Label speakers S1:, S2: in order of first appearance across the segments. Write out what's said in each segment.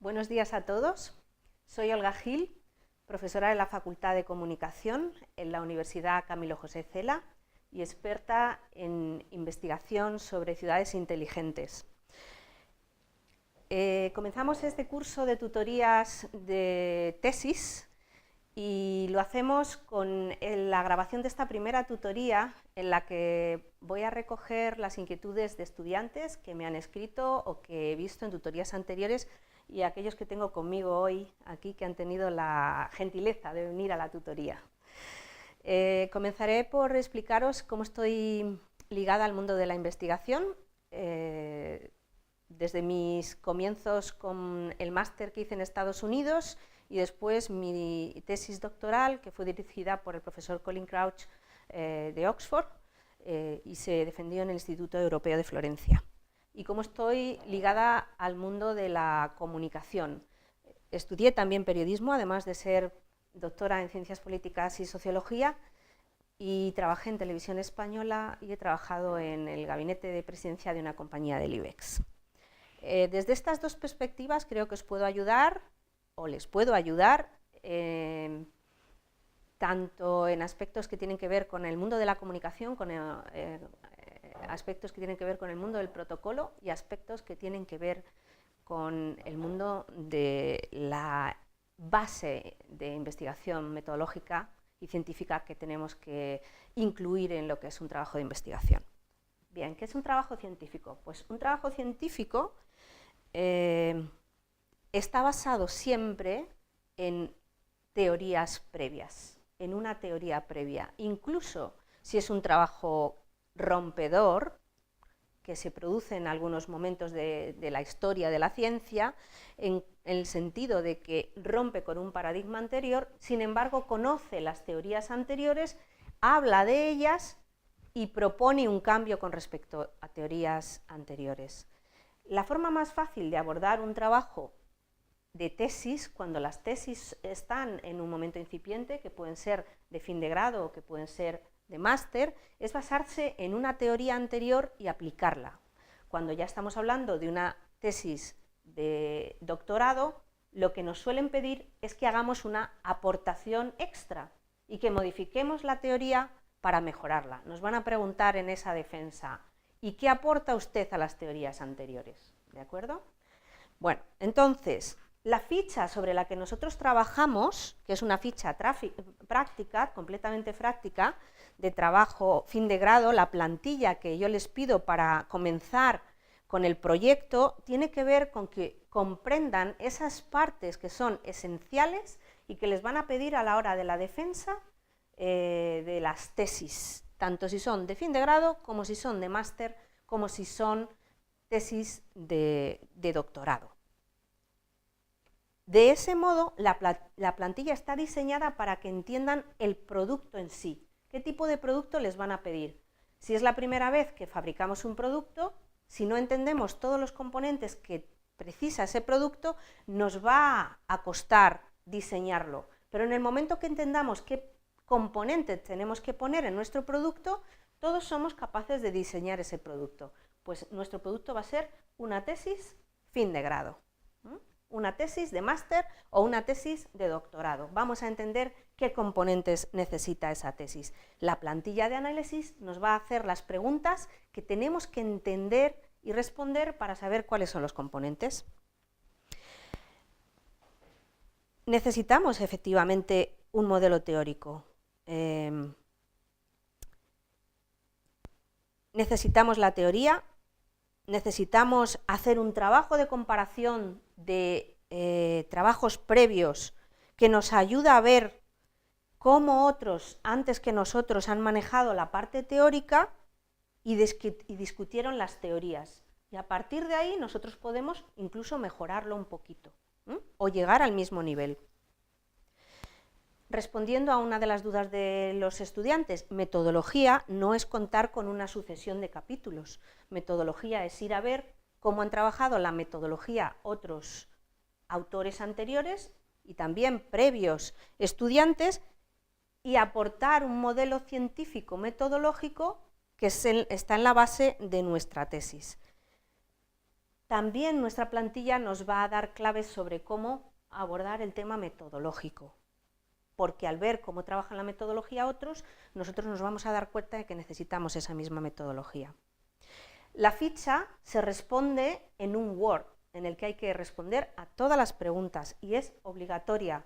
S1: Buenos días a todos. Soy Olga Gil, profesora de la Facultad de Comunicación en la Universidad Camilo José Cela y experta en investigación sobre ciudades inteligentes. Comenzamos este curso de tutorías de tesis y lo hacemos con la grabación de esta primera tutoría en la que voy a recoger las inquietudes de estudiantes que me han escrito o que he visto en tutorías anteriores y aquellos que tengo conmigo hoy aquí que han tenido la gentileza de venir a la tutoría. Comenzaré por explicaros cómo estoy ligada al mundo de la investigación. Desde mis comienzos con el máster que hice en Estados Unidos y después mi tesis doctoral, que fue dirigida por el profesor Colin Crouch de Oxford y se defendió en el Instituto Europeo de Florencia. Y cómo estoy ligada al mundo de la comunicación. Estudié también periodismo, además de ser doctora en Ciencias Políticas y Sociología, y trabajé en Televisión Española y he trabajado en el gabinete de presidencia de una compañía del IBEX. Desde estas dos perspectivas creo que os puedo ayudar, o les puedo ayudar, tanto en aspectos que tienen que ver con el mundo de la comunicación, con aspectos que tienen que ver con el mundo del protocolo y aspectos que tienen que ver con el mundo de la base de investigación metodológica y científica que tenemos que incluir en lo que es un trabajo de investigación. Bien, ¿qué es un trabajo científico? Pues un trabajo científico está basado siempre en teorías previas, en una teoría previa, incluso si es un trabajo rompedor, que se produce en algunos momentos de la historia de la ciencia, en el sentido de que rompe con un paradigma anterior, sin embargo conoce las teorías anteriores, habla de ellas y propone un cambio con respecto a teorías anteriores. La forma más fácil de abordar un trabajo de tesis, cuando las tesis están en un momento incipiente, que pueden ser de fin de grado o que pueden ser de máster, es basarse en una teoría anterior y aplicarla. Cuando ya estamos hablando de una tesis de doctorado, lo que nos suelen pedir es que hagamos una aportación extra y que modifiquemos la teoría para mejorarla. Nos van a preguntar en esa defensa, ¿y qué aporta usted a las teorías anteriores? ¿De acuerdo? Bueno, entonces, la ficha sobre la que nosotros trabajamos, que es una ficha práctica, completamente práctica, de trabajo fin de grado, la plantilla que yo les pido para comenzar con el proyecto, tiene que ver con que comprendan esas partes que son esenciales y que les van a pedir a la hora de la defensa de las tesis, tanto si son de fin de grado, como si son de máster, como si son tesis de doctorado. De ese modo, la plantilla está diseñada para que entiendan el producto en sí. ¿Qué tipo de producto les van a pedir? Si es la primera vez que fabricamos un producto, si no entendemos todos los componentes que precisa ese producto, nos va a costar diseñarlo. Pero en el momento que entendamos qué componentes tenemos que poner en nuestro producto, todos somos capaces de diseñar ese producto. Pues nuestro producto va a ser una tesis fin de grado, una tesis de máster o una tesis de doctorado. Vamos a entender qué componentes necesita esa tesis. La plantilla de análisis nos va a hacer las preguntas que tenemos que entender y responder para saber cuáles son los componentes. Necesitamos efectivamente un modelo teórico. Necesitamos la teoría, necesitamos hacer un trabajo de comparación de trabajos previos que nos ayuda a ver cómo otros antes que nosotros han manejado la parte teórica y discutieron las teorías. Y a partir de ahí nosotros podemos incluso mejorarlo un poquito, o llegar al mismo nivel. Respondiendo a una de las dudas de los estudiantes, metodología no es contar con una sucesión de capítulos. Metodología es ir a ver cómo han trabajado la metodología otros autores anteriores y también previos estudiantes y aportar un modelo científico metodológico que está en la base de nuestra tesis. También nuestra plantilla nos va a dar claves sobre cómo abordar el tema metodológico, porque al ver cómo trabajan la metodología otros, nosotros nos vamos a dar cuenta de que necesitamos esa misma metodología. La ficha se responde en un Word, en el que hay que responder a todas las preguntas y es obligatoria.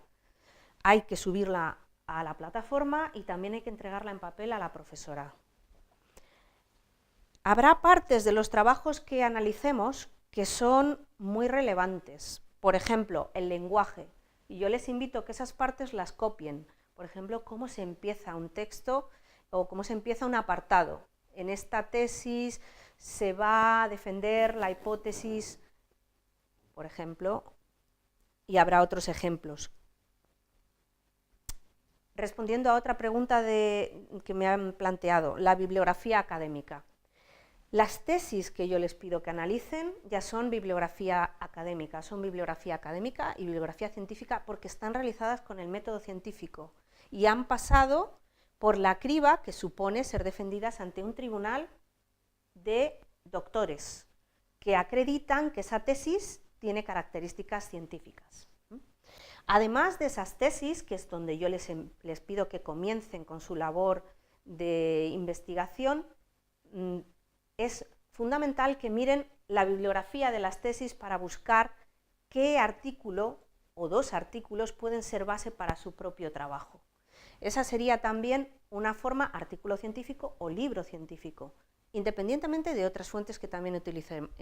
S1: Hay que subirla a la plataforma y también hay que entregarla en papel a la profesora. Habrá partes de los trabajos que analicemos que son muy relevantes. Por ejemplo, el lenguaje. Y yo les invito a que esas partes las copien. Por ejemplo, cómo se empieza un texto o cómo se empieza un apartado. En esta tesis se va a defender la hipótesis, por ejemplo, y habrá otros ejemplos. Respondiendo a otra pregunta que me han planteado, la bibliografía académica. Las tesis que yo les pido que analicen ya son bibliografía académica y bibliografía científica porque están realizadas con el método científico y han pasado por la criba que supone ser defendidas ante un tribunal de doctores que acreditan que esa tesis tiene características científicas. Además de esas tesis, que es donde yo les pido que comiencen con su labor de investigación, es fundamental que miren la bibliografía de las tesis para buscar qué artículo o dos artículos pueden ser base para su propio trabajo. Esa sería también una forma, artículo científico o libro científico, independientemente de otras fuentes que también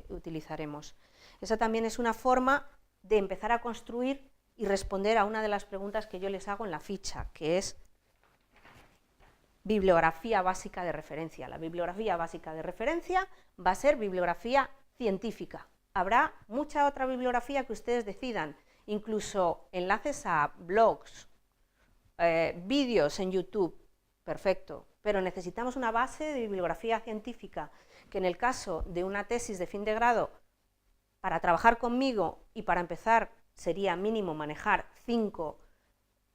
S1: utilizaremos. Esa también es una forma de empezar a construir y responder a una de las preguntas que yo les hago en la ficha, que es bibliografía básica de referencia. La bibliografía básica de referencia va a ser bibliografía científica. Habrá mucha otra bibliografía que ustedes decidan, incluso enlaces a blogs, vídeos en YouTube, perfecto, pero necesitamos una base de bibliografía científica, que en el caso de una tesis de fin de grado, para trabajar conmigo y para empezar sería mínimo manejar 5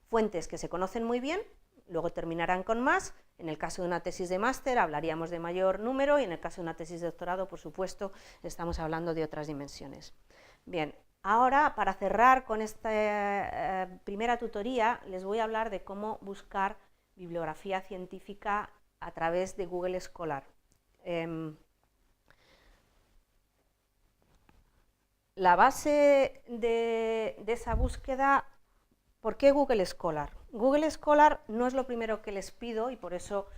S1: fuentes que se conocen muy bien. Luego terminarán con más. En el caso de una tesis de máster hablaríamos de mayor número y en el caso de una tesis de doctorado, por supuesto, estamos hablando de otras dimensiones. Bien, ahora para cerrar con esta primera tutoría les voy a hablar de cómo buscar bibliografía científica a través de Google Scholar. La base de esa búsqueda, ¿por qué Google Scholar? Google Scholar no es lo primero que les pido y por eso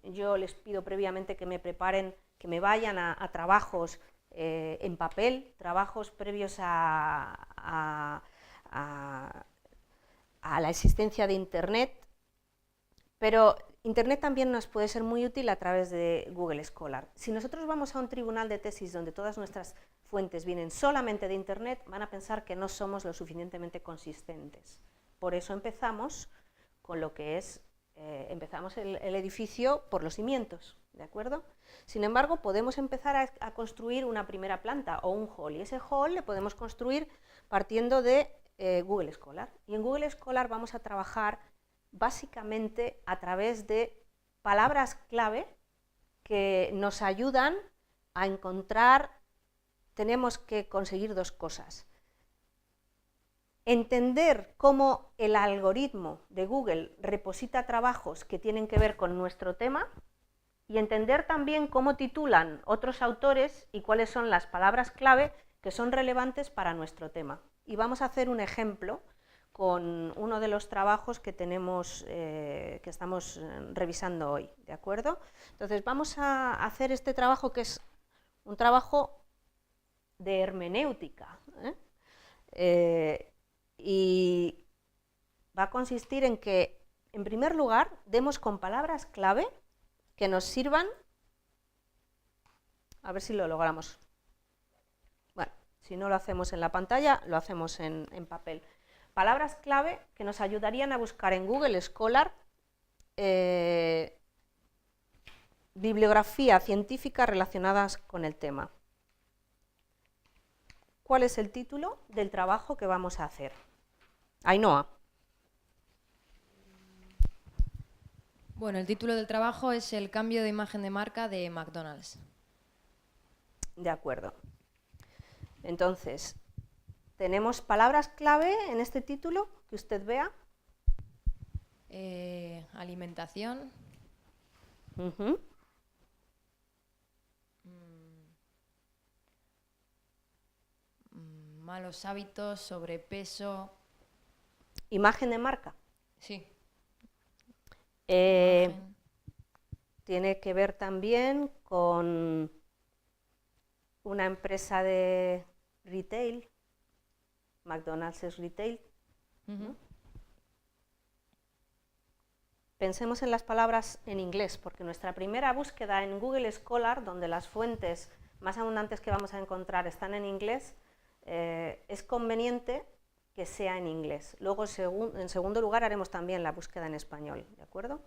S1: yo les pido previamente que me preparen, que me vayan a trabajos en papel, trabajos previos a la existencia de Internet, pero Internet también nos puede ser muy útil a través de Google Scholar. Si nosotros vamos a un tribunal de tesis donde todas nuestras fuentes vienen solamente de Internet, van a pensar que no somos lo suficientemente consistentes. Por eso empezamos con lo que es, empezamos el edificio por los cimientos, ¿de acuerdo? Sin embargo, podemos empezar a construir una primera planta o un hall, y ese hall le podemos construir partiendo de Google Scholar. Y en Google Scholar vamos a trabajar básicamente a través de palabras clave que nos ayudan a encontrar, tenemos que conseguir dos cosas. Entender cómo el algoritmo de Google reposita trabajos que tienen que ver con nuestro tema y entender también cómo titulan otros autores y cuáles son las palabras clave que son relevantes para nuestro tema. Y vamos a hacer un ejemplo con uno de los trabajos que tenemos, que estamos revisando hoy, ¿de acuerdo? Entonces vamos a hacer este trabajo que es un trabajo de hermenéutica, y va a consistir en que, en primer lugar, demos con palabras clave que nos sirvan, a ver si lo logramos. Bueno, si no lo hacemos en la pantalla, lo hacemos en papel. Palabras clave que nos ayudarían a buscar en Google Scholar bibliografía científica relacionadas con el tema. ¿Cuál es el título del trabajo que vamos a hacer? Ainhoa.
S2: Bueno, el título del trabajo es El cambio de imagen de marca de McDonald's.
S1: De acuerdo. Entonces, ¿tenemos palabras clave en este título que usted vea?
S2: Alimentación.
S1: Uh-huh.
S2: Malos hábitos, sobrepeso.
S1: Imagen de marca.
S2: Sí.
S1: Imagen. Tiene que ver también con una empresa de retail. McDonald's es retail.
S2: Uh-huh.
S1: Pensemos en las palabras en inglés, porque nuestra primera búsqueda en Google Scholar, donde las fuentes más abundantes que vamos a encontrar están en inglés, es conveniente que sea en inglés. Luego, en segundo lugar, haremos también la búsqueda en español, ¿de acuerdo?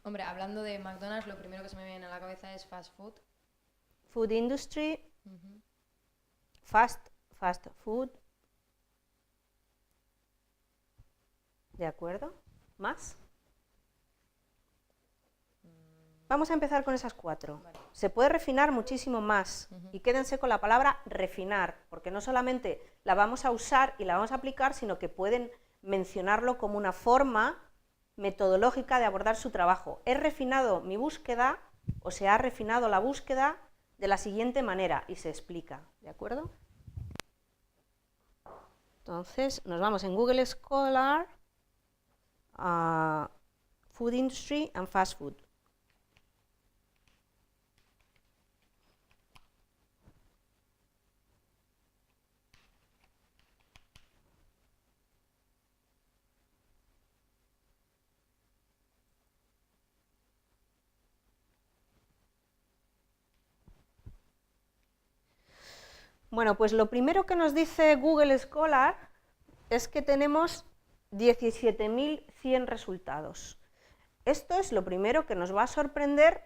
S2: Hombre, hablando de McDonald's, lo primero que se me viene a la cabeza es fast food.
S1: Food industry,
S2: Uh-huh.
S1: fast food. ¿De acuerdo? ¿Más? Vamos a empezar con esas 4.
S2: Vale.
S1: Se puede refinar muchísimo más.
S2: Uh-huh.
S1: Y quédense con la palabra refinar, porque no solamente la vamos a usar y la vamos a aplicar, sino que pueden mencionarlo como una forma metodológica de abordar su trabajo. He refinado mi búsqueda, o se ha refinado la búsqueda de la siguiente manera, y se explica, ¿de acuerdo? Entonces, nos vamos en Google Scholar a Food Industry and Fast Food. Bueno, pues lo primero que nos dice Google Scholar es que tenemos 17.100 resultados. Esto es lo primero que nos va a sorprender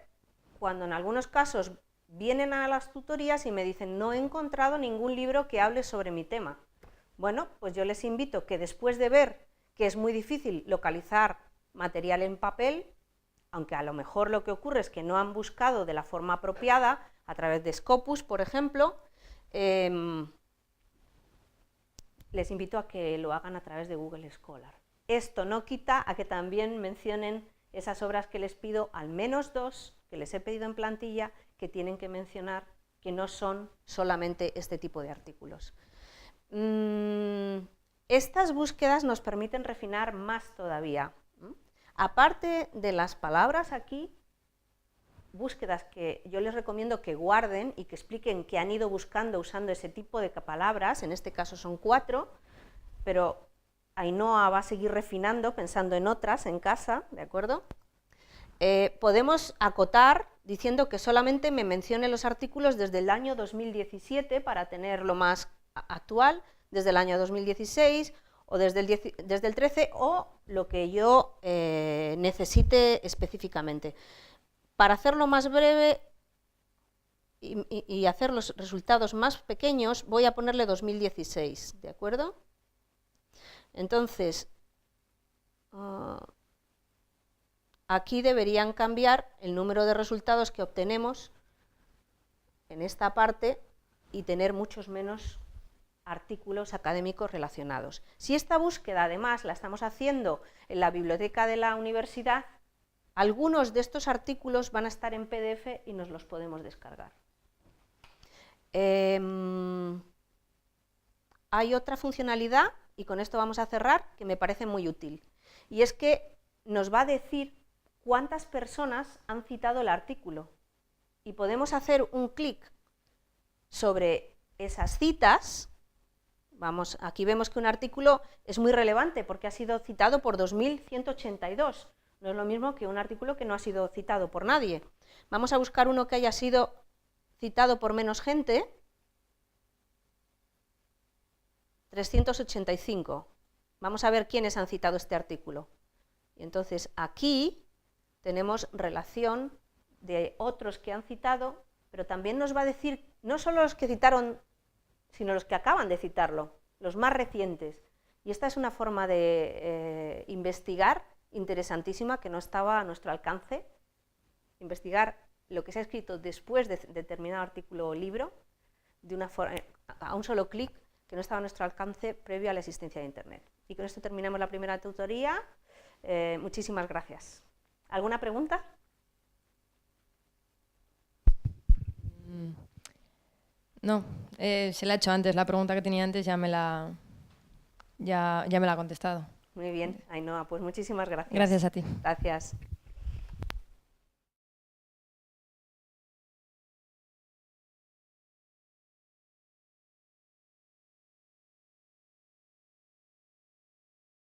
S1: cuando en algunos casos vienen a las tutorías y me dicen no he encontrado ningún libro que hable sobre mi tema. Bueno, pues yo les invito que después de ver que es muy difícil localizar material en papel, aunque a lo mejor lo que ocurre es que no han buscado de la forma apropiada, a través de Scopus, por ejemplo, les invito a que lo hagan a través de Google Scholar. Esto no quita a que también mencionen esas obras que les pido, al menos 2, que les he pedido en plantilla, que tienen que mencionar, que no son solamente este tipo de artículos. Estas búsquedas nos permiten refinar más todavía. Aparte de las palabras aquí, búsquedas que yo les recomiendo que guarden y que expliquen qué han ido buscando usando ese tipo de palabras, en este caso son 4, pero Ainhoa va a seguir refinando, pensando en otras en casa, ¿de acuerdo? Podemos acotar diciendo que solamente me mencione los artículos desde el año 2017 para tenerlo más actual, desde el año 2016 o desde el 13 o lo que yo necesite específicamente. Para hacerlo más breve y hacer los resultados más pequeños, voy a ponerle 2016, ¿de acuerdo? Entonces, aquí deberían cambiar el número de resultados que obtenemos en esta parte y tener muchos menos artículos académicos relacionados. Si esta búsqueda, además, la estamos haciendo en la biblioteca de la universidad, algunos de estos artículos van a estar en PDF y nos los podemos descargar. Hay otra funcionalidad, y con esto vamos a cerrar, que me parece muy útil, y es que nos va a decir cuántas personas han citado el artículo. Y podemos hacer un clic sobre esas citas. Aquí vemos que un artículo es muy relevante porque ha sido citado por 2.182. No es lo mismo que un artículo que no ha sido citado por nadie. Vamos a buscar uno que haya sido citado por menos gente. 385. Vamos a ver quiénes han citado este artículo. Y entonces aquí tenemos relación de otros que han citado, pero también nos va a decir no solo los que citaron, sino los que acaban de citarlo, los más recientes. Y esta es una forma de investigar interesantísima que no estaba a nuestro alcance. Investigar lo que se ha escrito después de determinado artículo o libro de una forma, a un solo clic que no estaba a nuestro alcance previo a la existencia de Internet. Y con esto terminamos la primera tutoría. Muchísimas gracias. ¿Alguna pregunta?
S2: No, se la he hecho antes. La pregunta que tenía antes ya me la ha contestado.
S1: Muy bien, Ainhoa, pues muchísimas gracias.
S2: Gracias a ti.
S1: Gracias.